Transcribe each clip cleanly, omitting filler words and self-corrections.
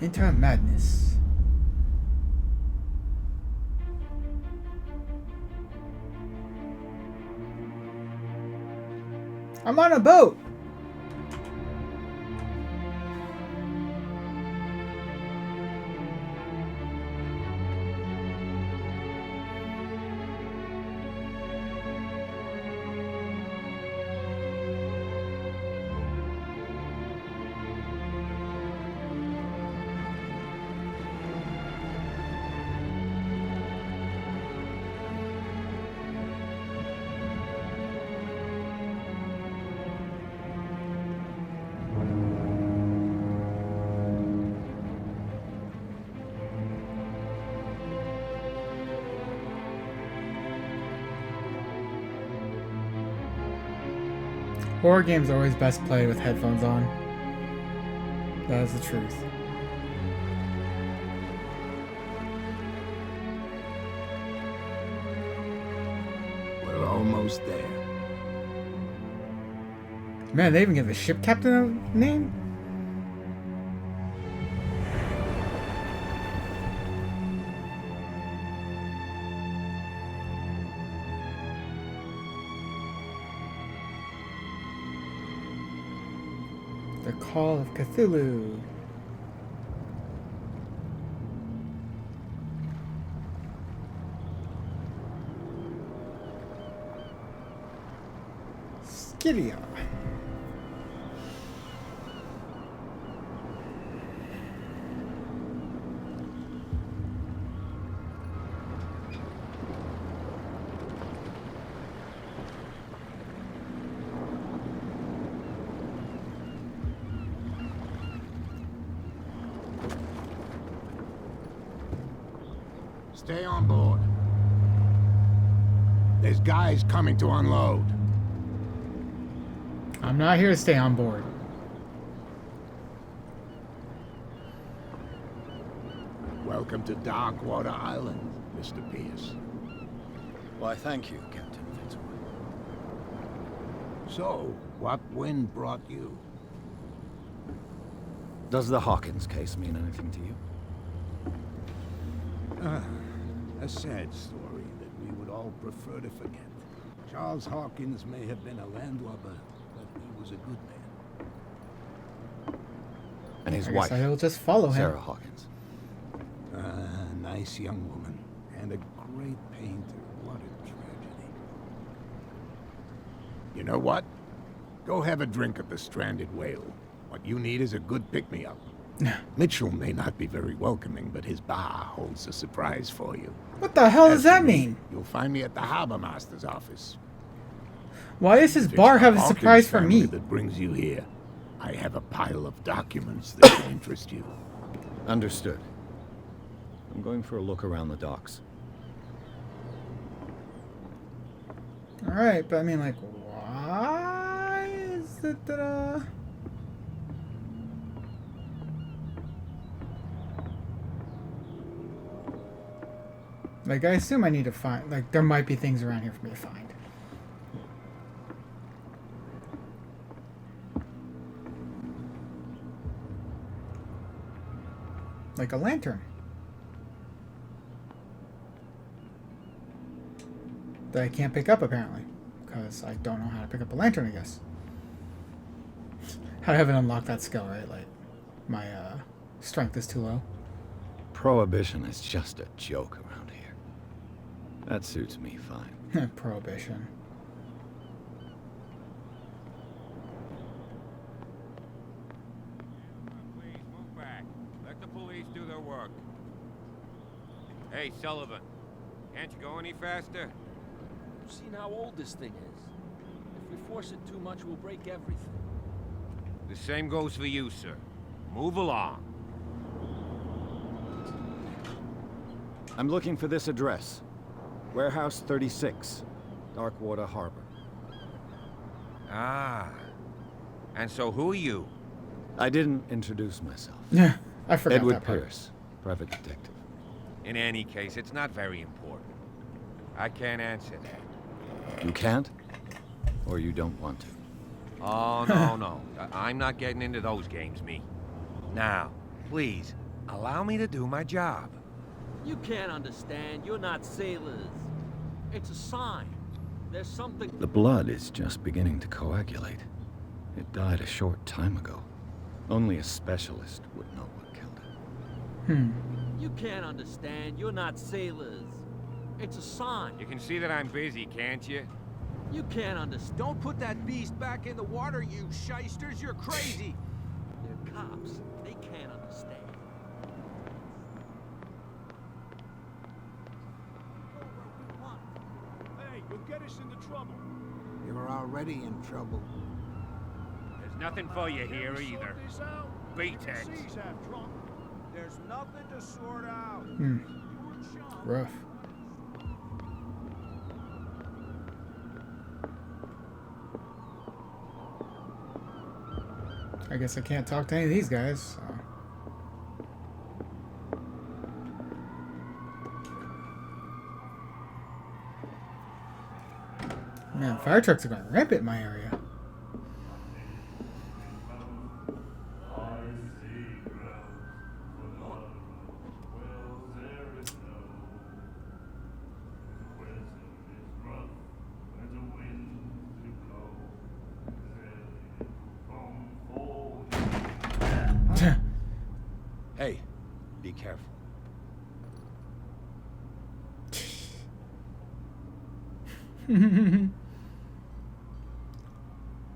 Into madness. I'm on a boat. Horror games are always best played with headphones on. That is the truth. We're almost there. Man, they even give the ship captain a name? The Call of Cthulhu. Skidia. Stay on board. There's guys coming to unload. I'm not here to stay on board. Welcome to Darkwater Island, Mr. Pierce. Why, thank you, Captain Fitzroy. So, what wind brought you? Does the Hawkins case mean anything to you? A sad story that we would all prefer to forget. Charles Hawkins may have been a landlubber, but he was a good man. And his I wife, guess I'll just follow him. Sarah Hawkins. A nice young woman, and a great painter. What a tragedy. You know what? Go have a drink at the Stranded Whale. What you need is a good pick-me-up. Mitchell may not be very welcoming, but his bar holds a surprise for you. What the hell does As that for me, mean? You'll find me at the Harbor Master's office. Why does his If it's bar the have a Hawkins surprise for family me? that brings you here, I have a pile of documents that will interest you. Understood. I'm going for a look around the docks. Alright, but I mean, like, why is it that, Like, I assume I need to find... Like, there might be things around here for me to find. Like a lantern. That I can't pick up, apparently. Because I don't know how to pick up a lantern, I guess. I haven't unlocked that skill, right? Like, my, strength is too low. Prohibition is just a joke around here. That suits me fine. Prohibition. Please move back. Let the police do their work. Hey, Sullivan. Can't you go any faster? You've seen how old this thing is. If we force it too much, we'll break everything. The same goes for you, sir. Move along. I'm looking for this address. Warehouse 36, Darkwater Harbor. Ah. And so who are you? I didn't introduce myself. Yeah, I forgot Edward that part. Pierce, private detective. In any case, it's not very important. I can't answer that. You can't? Or you don't want to? Oh, no, no. I'm not getting into those games, me. Now, please, Allow me to do my job. You can't understand. You're not sailors. It's a sign. There's something... The blood is just beginning to coagulate. It died a short time ago. Only a specialist would know what killed it. You can't understand. You're not sailors. It's a sign. You can see that I'm busy, can't you? You can't understand. Don't put that beast back in the water, you shysters. You're crazy. They're cops. They can't understand. Hey, you'll get us into trouble. You're already in trouble. There's nothing for you here Never either. sort this out. Beat Even it. the seas have trouble. There's nothing to sort out. Hmm. You were chum. Rough. I guess I can't talk to any of these guys. So. Man, fire trucks are going rampant in my area. Hey, be careful.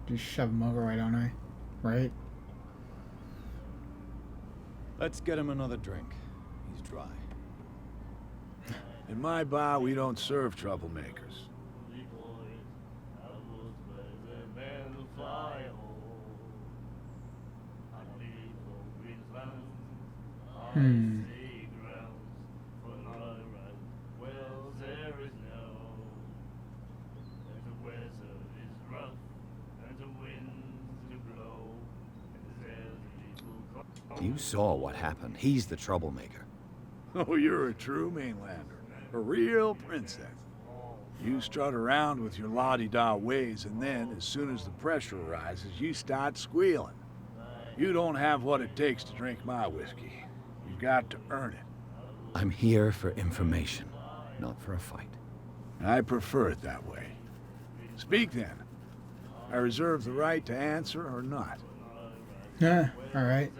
Just shove him over, why don't I? Right? Let's get him another drink. He's dry. In my bar, we don't serve troublemakers. Hmm. You saw what happened. He's the troublemaker. Oh, you're a true mainlander. A real princess. You strut around with your la-di-da ways, and then, as soon as the pressure arises, you start squealing. You don't have what it takes to drink my whiskey. You've got to earn it. I'm here for information, not for a fight. I prefer it that way. Speak then. I reserve the right to answer or not. Yeah, alright.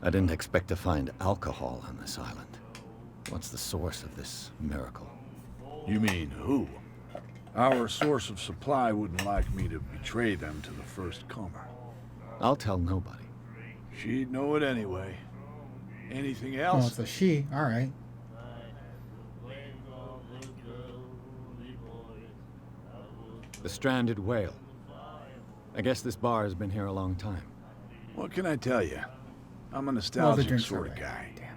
I didn't expect to find alcohol on this island. What's the source of this miracle? You mean who? Our source of supply wouldn't like me to betray them to the first comer. I'll tell nobody. She'd know it anyway. Anything Oh, else? it's a she. Alright. The stranded whale. I guess this bar has been here a long time. What can I tell you? I'm a Well, the nostalgic drinks sort are of right. guy. Damn.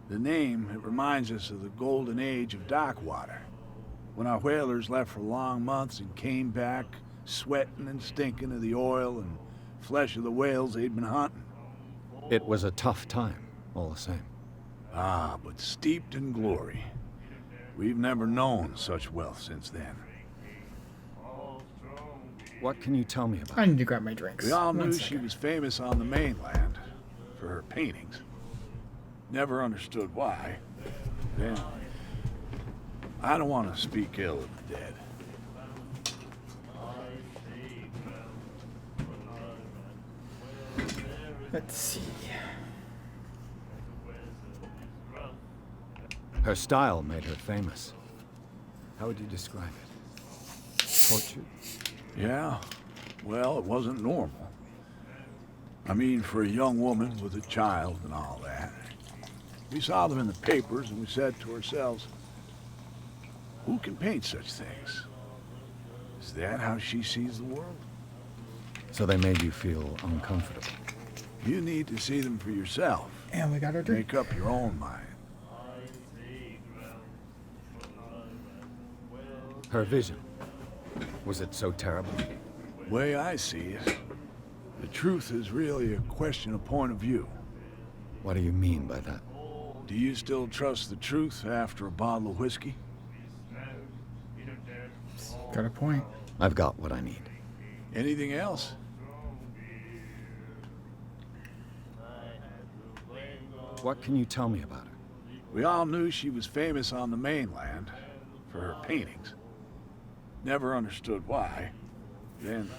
The name, it reminds us of the golden age of dock water. When our whalers left for long months and came back, sweating and stinking of the oil and flesh of the whales they'd been hunting. It was a tough time, all the same. Ah, but steeped in glory. We've never known such wealth since then. What can you tell me about I it? need to grab my drinks. We all One knew she second. was famous on the mainland for her paintings. Never understood why. Then, I don't want to speak ill of the dead. Let's see. Her style made her famous. How would you describe it? Tortured? Yeah, well, it wasn't normal. I mean, for a young woman with a child and all that. We saw them in the papers and we said to ourselves, who can paint such things? Is that how she sees the world? So they made you feel uncomfortable. You need to see them for yourself. And we got our drink. Make up your own mind. Her vision. Was it so terrible? Way I see it, the truth is really a question of point of view. What do you mean by that? Do you still trust the truth after a bottle of whiskey? Got a point. I've got what I need. Anything else? What can you tell me about her? We all knew she was famous on the mainland for her paintings. Never understood why. Then,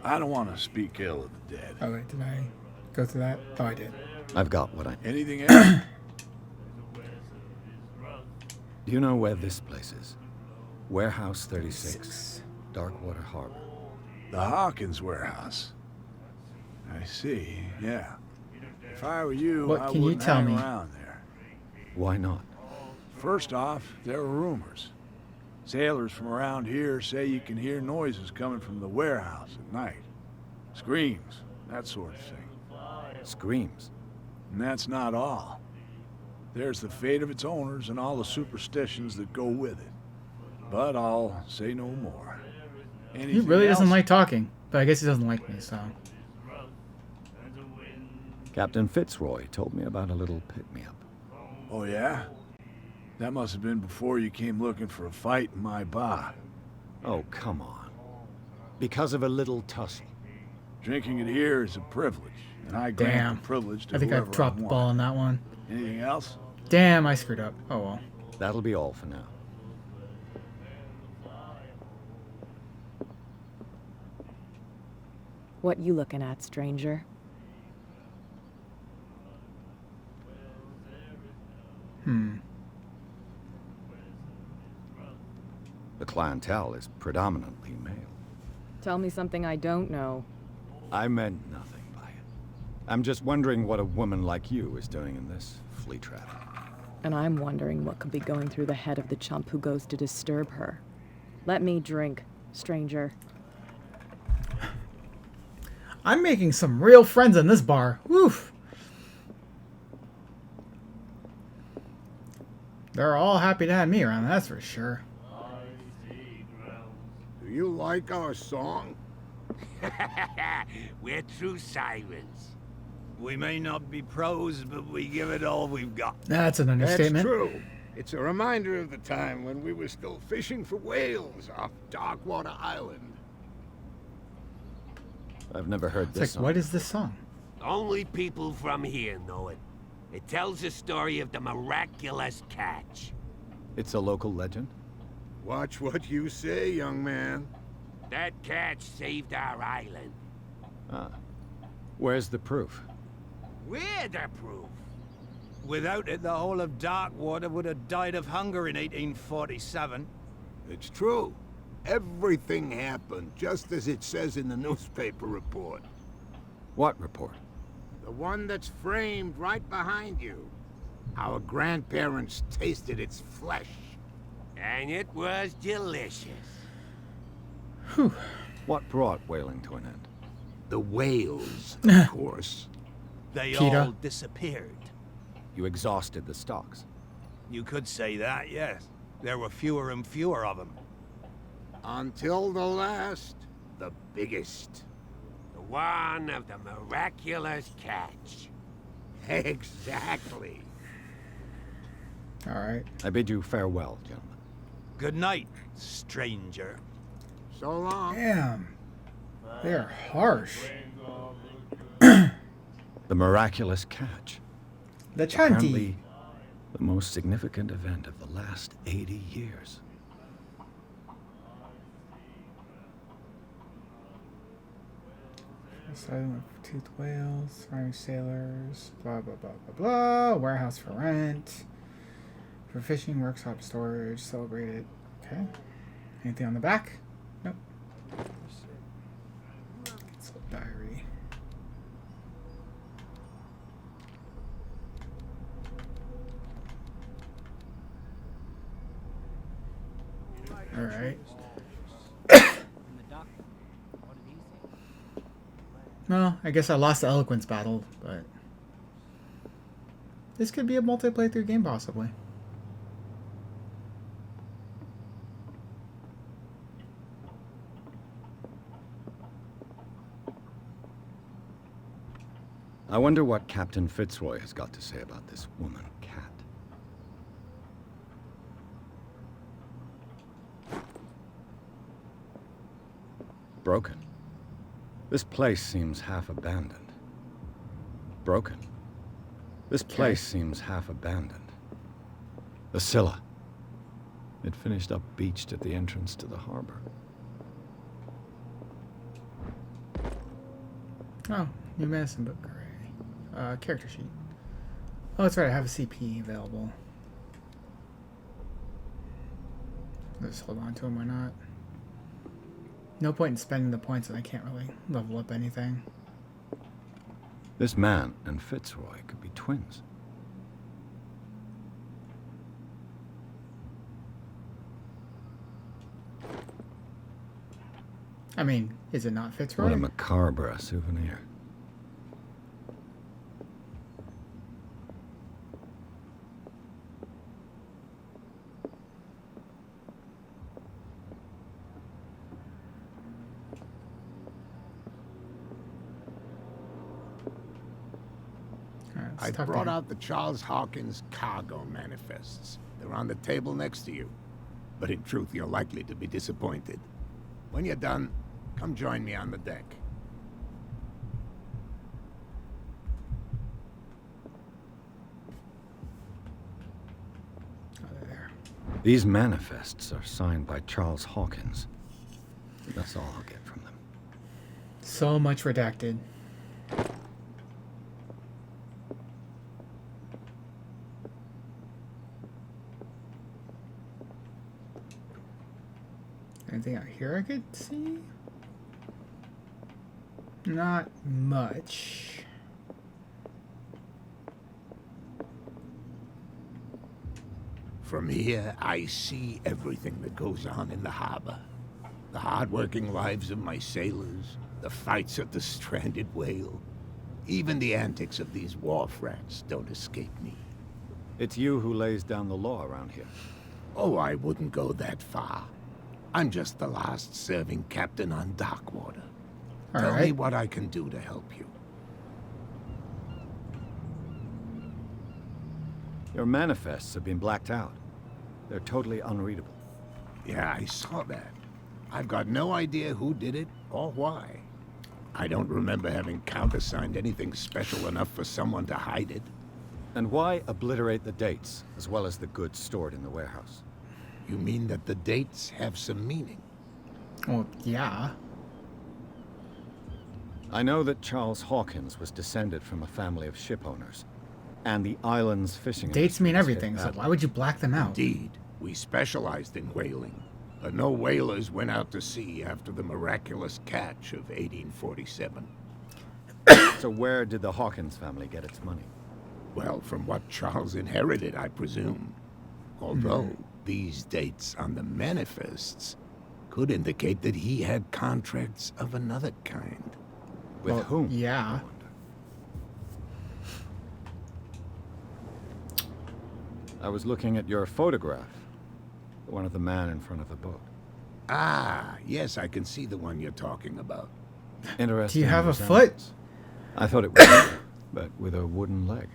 I don't want to speak ill of the dead. Oh wait, did I go through that? Oh, I did. I've got what I... Anything else? Do you know where this place is? Warehouse 36, Darkwater Harbor. The Hawkins warehouse. I see, yeah. If I were you, What I can you wouldn't tell hang me? around there. Why not? First off, there are rumors. Sailors from around here say you can hear noises coming from the warehouse at night. Screams, that sort of thing. Screams. And that's not all. There's the fate of its owners and all the superstitions that go with it. But I'll say no more. He Anything really doesn't else? like talking, but I guess he doesn't like me, so. Captain Fitzroy told me about a little pick-me-up. Oh, yeah? That must have been before you came looking for a fight in my bar. Oh, come on. Because of a little tussle. Drinking it here is a privilege, and I grant Damn. the privilege to I think whoever I've dropped the want. ball on that one. Anything else? Damn, I screwed up. Oh well. That'll be all for now. What you looking at, stranger? The clientele is predominantly male. Tell me something I don't know. I meant nothing by it. I'm just wondering what a woman like you is doing in this flea trap. And I'm wondering what could be going through the head of the chump who goes to disturb her. Let me drink, stranger. I'm making some real friends in this bar. Woof. They're all happy to have me around, that's for sure. Do you like our song? We're true sirens. We may not be pros, but we give it all we've got. That's an understatement. That's true. It's a reminder of the time when we were still fishing for whales off Darkwater Island. I've never heard It's this like, song. what is this song? Only people from here know it. It tells the story of the miraculous catch. It's a local legend? Watch what you say, young man. That catch saved our island. Ah. Where's the proof? We're the proof. Without it, the whole of Darkwater would have died of hunger in 1847. It's true. Everything happened just as it says in the newspaper report. What report? The one that's framed right behind you. Our grandparents tasted its flesh. And it was delicious. Whew. What brought whaling to an end? The whales, of course. They Peter. all disappeared. You exhausted the stocks. You could say that, yes. There were fewer and fewer of them. Until the last, the biggest. The one of the miraculous catch. Exactly. Alright. I bid you farewell, gentlemen. Good night, stranger. So long. Damn. They're harsh. The miraculous catch. The Chanti. Apparently, the most significant event of the last 80 years. Silent toothed whales, farming sailors, blah blah blah blah blah. Warehouse for rent. For fishing, workshop, storage, celebrated. Okay. Anything on the back? Nope. It's a diary. Alright. Well, I guess I lost the eloquence battle, but this could be a multiplayer through game possibly. I wonder what Captain Fitzroy has got to say about this woman, Cat. Broken. This place seems half abandoned. Broken. This place seems half abandoned. The Scylla. It finished up beached at the entrance to the harbor. Oh, new medicine book. Hooray. Character sheet. Oh, that's right. I have a CP available. Let's hold on to them. Why not? No point in spending the points and I can't really level up anything. This man and Fitzroy could be twins. I mean, is it not Fitzroy? What a macabre souvenir. I brought out the Charles Hawkins cargo manifests. They're on the table next to you. But in truth, you're likely to be disappointed. When you're done, come join me on the deck. Oh, they're there. These manifests are signed by Charles Hawkins. That's all I'll get from them. So much redacted. Anything out here I could see? Not much. From here, I see everything that goes on in the harbor. The hard-working lives of my sailors, the fights at the stranded whale. Even the antics of these wharf rats don't escape me. It's you who lays down the law around here. Oh, I wouldn't go that far. I'm just the last serving captain on Darkwater. Tell me what I can do to help you. Your manifests have been blacked out. They're totally unreadable. Yeah, I saw that. I've got no idea who did it or why. I don't remember having countersigned anything special enough for someone to hide it. And why obliterate the dates, as well as the goods stored in the warehouse? You mean that the dates have some meaning? Well, yeah. I know that Charles Hawkins was descended from a family of ship owners, and the island's fishing Dates mean industry is everything, hit so badly. why would you black them out? Indeed, we specialized in whaling, but no whalers went out to sea after the miraculous catch of 1847. So where did the Hawkins family get its money? Well, from what Charles inherited, I presume. Although these dates on the manifests could indicate that he had contracts of another kind. With Well, whom? yeah. I wonder. I was looking at your photograph. The one of the man in front of the boat. Ah, yes, I can see the one you're talking about. Interesting. Do you have a resemblance. I thought it was you, but with a wooden leg.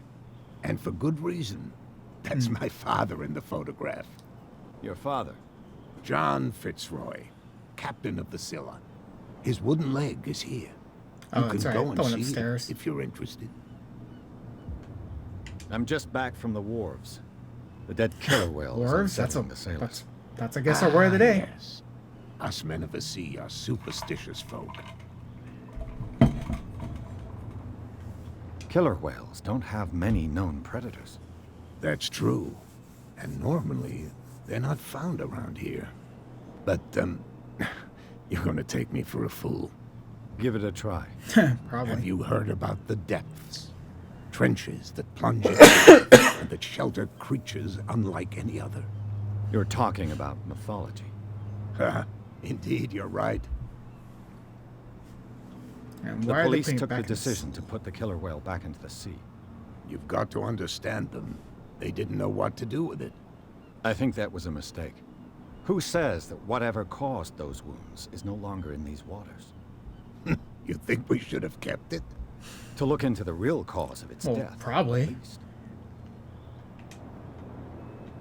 And for good reason. That's my father in the photograph. Your father? John Fitzroy, captain of the Scylla. His wooden leg is here. Oh, You can that's right. go The and one see upstairs. it if you're interested. I'm just back from the wharves. The dead killer whale is Dwarves? unsettling the sailors. That's I guess our word of the day. Yes. Us men of the sea are superstitious folk. Killer whales don't have many known predators. That's true. And normally, they're not found around here. But, you're gonna take me for a fool. Give it a try. Probably. Have you heard about the depths? Trenches that plunge into and that shelter creatures unlike any other. You're talking about mythology. Indeed, you're right. And The why are they police putting it took the back in decision to put the killer whale back into the sea. You've got to understand them. They didn't know what to do with it. I think that was a mistake. Who says that whatever caused those wounds is no longer in these waters? You think we should have kept it? To look into the real cause of its Well, death. probably. At least.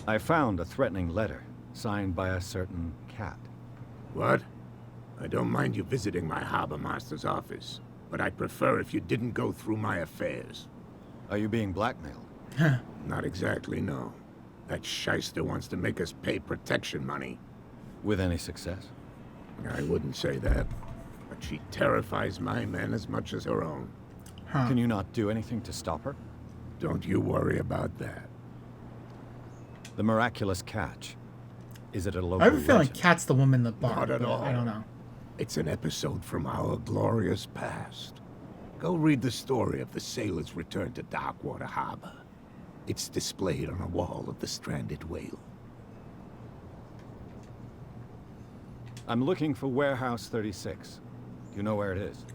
I found a threatening letter signed by a certain cat. What? I don't mind you visiting my harbor master's office, but I'd prefer if you didn't go through my affairs. Are you being blackmailed? Not exactly, no. That shyster wants to make us pay protection money. With any success? I wouldn't say that, but she terrifies my men as much as her own. Huh. Can you not do anything to stop her? Don't you worry about that. The miraculous catch. Is it a local I have a feeling legend? Kat's the woman in the bar. Not at but all. I don't know. It's an episode from our glorious past. Go read the story of the sailor's return to Darkwater Harbor. It's displayed on a wall of the stranded whale. I'm looking for Warehouse 36. Do you know where it is?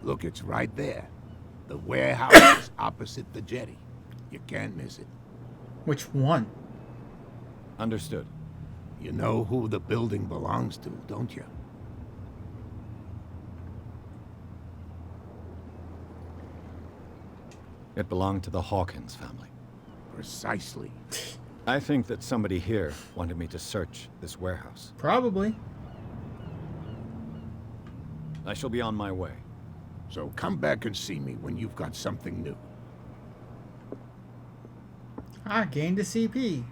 Look, it's right there. The warehouse is opposite the jetty. You can't miss it. Which one? Understood. You know who the building belongs to, don't you? It belonged to the Hawkins family. Precisely. I think that somebody here wanted me to search this warehouse. Probably. I shall be on my way. So come back and see me when you've got something new. Ah, gained a CP.